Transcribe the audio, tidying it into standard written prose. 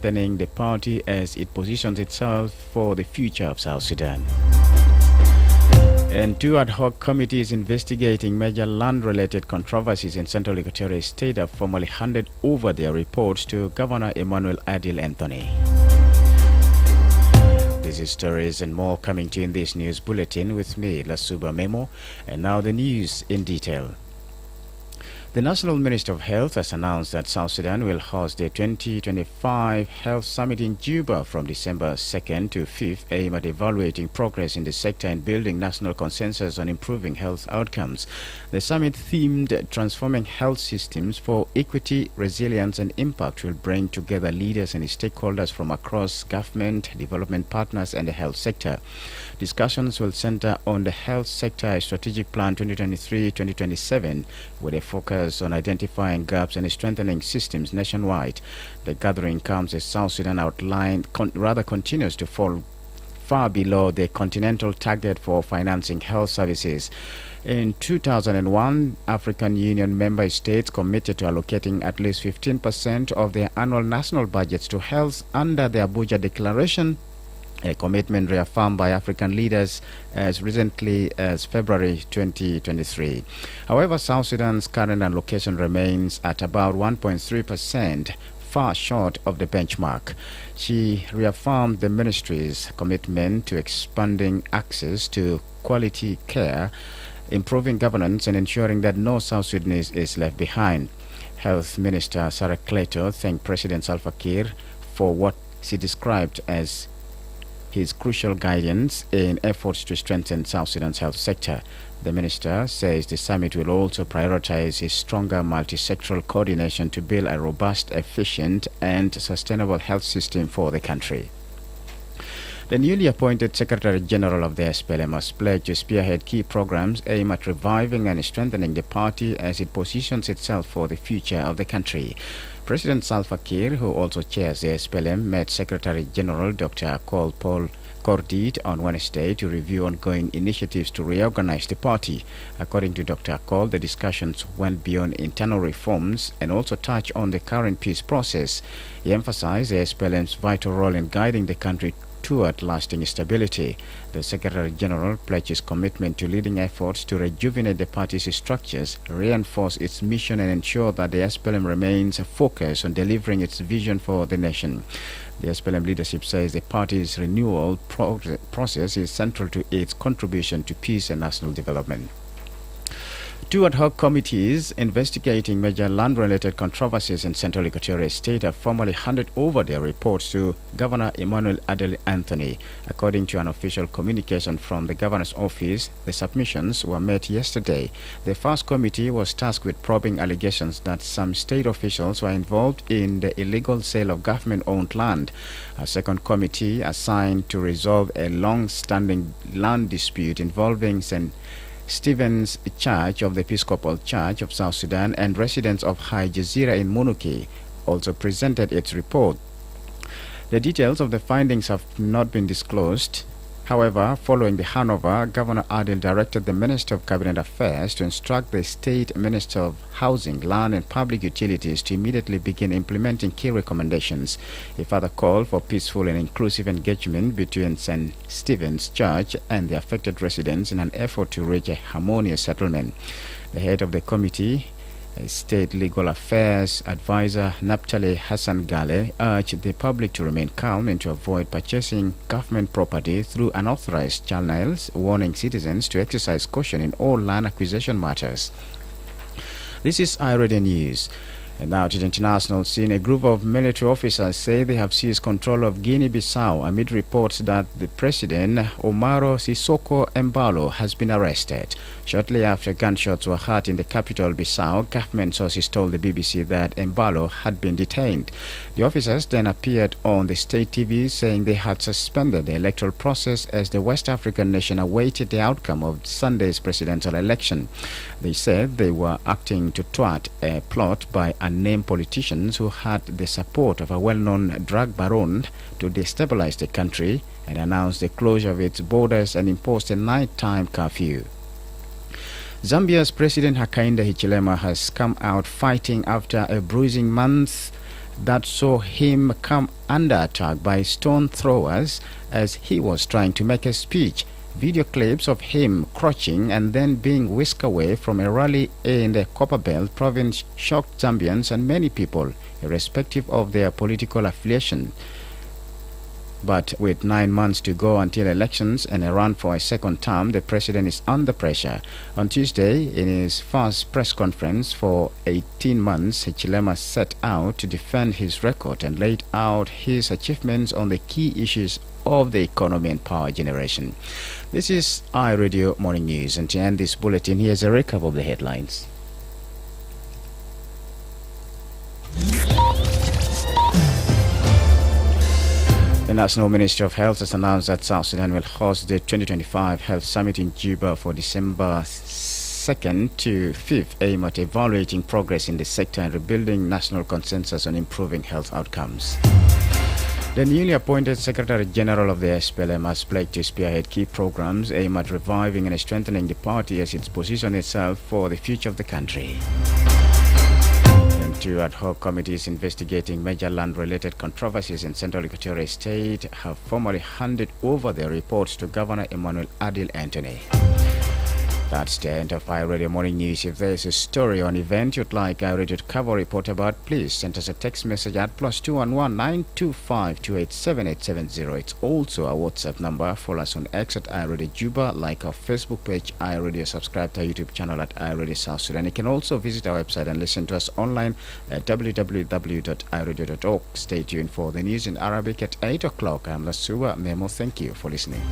strengthening the party as it positions itself for the future of South Sudan. And two ad hoc committees investigating major land-related controversies in Central Equatorial State have formally handed over their reports to Governor Emmanuel Adil Anthony. This is stories and more coming to you in this news bulletin with me, Lasuba Memo, and now the news in detail. The National Minister of Health has announced that South Sudan will host the 2025 Health Summit in Juba from December 2nd to 5th, aimed at evaluating progress in the sector and building national consensus on improving health outcomes. The summit, themed Transforming Health Systems for Equity, Resilience and Impact, will bring together leaders and stakeholders from across government, development partners and the health sector. Discussions will center on the health sector strategic plan 2023-2027 with a focus on identifying gaps and strengthening systems nationwide. The gathering comes as South Sudan continues to fall far below the continental target for financing health services. In 2001, African Union member states committed to allocating at least 15% of their annual national budgets to health under the Abuja Declaration, a commitment reaffirmed by African leaders as recently as February 2023. However, South Sudan's current allocation remains at about 1.3%, far short of the benchmark. She reaffirmed the ministry's commitment to expanding access to quality care, improving governance, and ensuring that no South Sudanese is left behind. Health Minister Sarah Cleto thanked President Salva Kiir for what she described as his crucial guidance in efforts to strengthen South Sudan's health sector. The minister says the summit will also prioritize a stronger multi-sectoral coordination to build a robust, efficient and sustainable health system for the country. The newly appointed Secretary General of the SPLM has pledged to spearhead key programs aimed at reviving and strengthening the party as it positions itself for the future of the country. President Salva Kiir, who also chairs the SPLM, met Secretary General Dr. Paul Kordit on Wednesday to review ongoing initiatives to reorganize the party. According to Dr. Cole, the discussions went beyond internal reforms and also touched on the current peace process. He emphasized the SPLM's vital role in guiding the country toward lasting stability. The Secretary General pledges commitment to leading efforts to rejuvenate the party's structures, reinforce its mission and ensure that the SPLM remains focused on delivering its vision for the nation. The SPLM leadership says the party's renewal process is central to its contribution to peace and national development. Two ad hoc committees investigating major land-related controversies in Central Equatorial State have formally handed over their reports to Governor Emmanuel Adil Anthony. According to an official communication from the governor's office, the submissions were made yesterday. The first committee was tasked with probing allegations that some state officials were involved in the illegal sale of government-owned land. A second committee assigned to resolve a long-standing land dispute involving St. Stephen's Church of the Episcopal Church of South Sudan and residents of High Jazeera in Munuki also presented its report. The details of the findings have not been disclosed. However, following the handover, Governor Adil directed the Minister of Cabinet Affairs to instruct the State Minister of Housing, Land and Public Utilities to immediately begin implementing key recommendations. He further called for peaceful and inclusive engagement between St. Stephen's Church and the affected residents in an effort to reach a harmonious settlement. The head of the committee, State Legal Affairs Advisor Naphtali Hassan Gale, urged the public to remain calm and to avoid purchasing government property through unauthorized channels, warning citizens to exercise caution in all land acquisition matters. This is iRadio News. And now to the international scene. A group of military officers say they have seized control of Guinea-Bissau amid reports that the president, Omaro Sissoko Embalo, has been arrested. Shortly after gunshots were heard in the capital, Bissau, government sources told the BBC that Embalo had been detained. The officers then appeared on the state TV saying they had suspended the electoral process as the West African nation awaited the outcome of Sunday's presidential election. They said they were acting to thwart a plot by unnamed politicians who had the support of a well-known drug baron to destabilize the country and announce the closure of its borders and impose a nighttime curfew. Zambia's President Hakainde Hichilema has come out fighting after a bruising month that saw him come under attack by stone throwers as he was trying to make a speech. Video clips of him crouching and then being whisked away from a rally in the Copperbelt province shocked Zambians and many people, irrespective of their political affiliation. But with 9 months to go until elections and a run for a second term, the president is under pressure. On Tuesday, in his first press conference for 18 months, Hichilema set out to defend his record and laid out his achievements on the key issues of the economy and power generation. This is iRadio Morning News, and to end this bulletin, here's a recap of the headlines. The National Ministry of Health has announced that South Sudan will host the 2025 Health Summit in Juba for December 2nd to 5th, aimed at evaluating progress in the sector and rebuilding national consensus on improving health outcomes. The newly appointed Secretary General of the SPLM has pledged to spearhead key programs aimed at reviving and strengthening the party as it positions itself for the future of the country. Two ad hoc committees investigating major land-related controversies in Central Equatorial State have formally handed over their reports to Governor Emmanuel Adil Anthony. That's the end of iRadio Morning News. If there is a story or an event you'd like iRadio to cover or report about, please send us a text message at +211 925 287 It's also our WhatsApp number. Follow us on X at iRadio Juba, like our Facebook page iRadio, subscribe to our YouTube channel at iRadio South Sudan. You can also visit our website and listen to us online at www.iradio.org. Stay tuned for the news in Arabic at 8 o'clock. I'm Lasuba Memo. Thank you for listening.